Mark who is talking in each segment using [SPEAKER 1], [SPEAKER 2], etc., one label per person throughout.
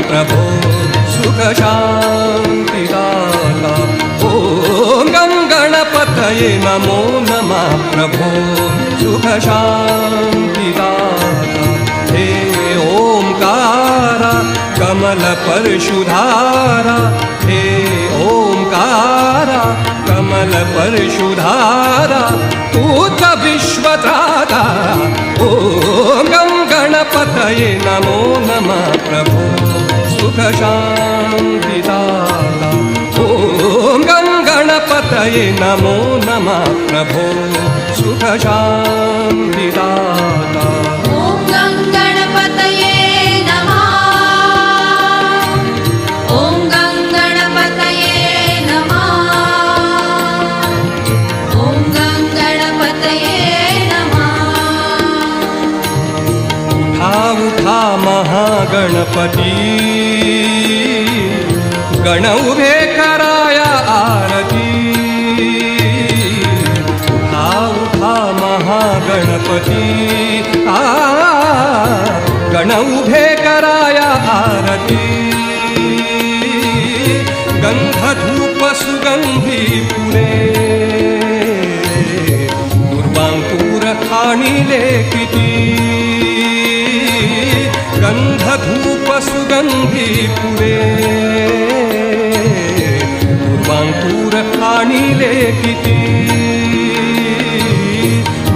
[SPEAKER 1] प्रभो सुखशान्तिदाता ॐ गं गणपतये नमो नमः प्रभो सुखशान्तिदाता हे ओंकारा कमलपरशुधारा हे ओंकारा कमलपरशुधारा पूत विश्वत्राता ॐ गं गणपतये नमो नमः प्रभो सुखशान्तिदाता ॐ गं गणपतये नमो नमः प्रभो सुखशान्तिदाता महागणपती गण उभे कराया आरती उठा महागणपती गण उभे कराया आरती गंध धूप सुगंधी पुरे दुर्वांकुर आणिले किती गंध धूप सुगंधी पुरे दुर्वांकुर आणिले किती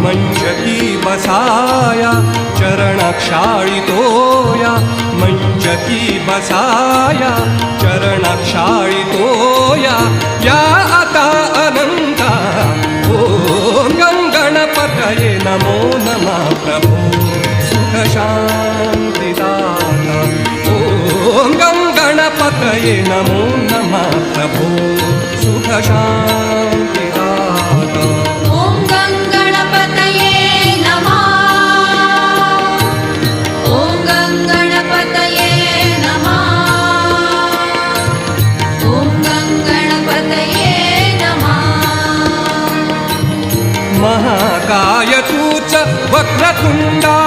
[SPEAKER 1] मंचकी बसाया चरणक्षाळितोया मंचकी बसाया चरणक्षाळितोया या आता अनंता ॐ गं गणपतये नमो नमः प्रभो सुखशान्तिदाता ॐ गं गणपतये नमो नमः प्रभो सुखशान्तिदाता
[SPEAKER 2] ॐ गं गणपतये नमः ॐ गं गणपतये नमः ॐ गं गणपतये नमः
[SPEAKER 1] महाकाय तूच वक्रतुंडा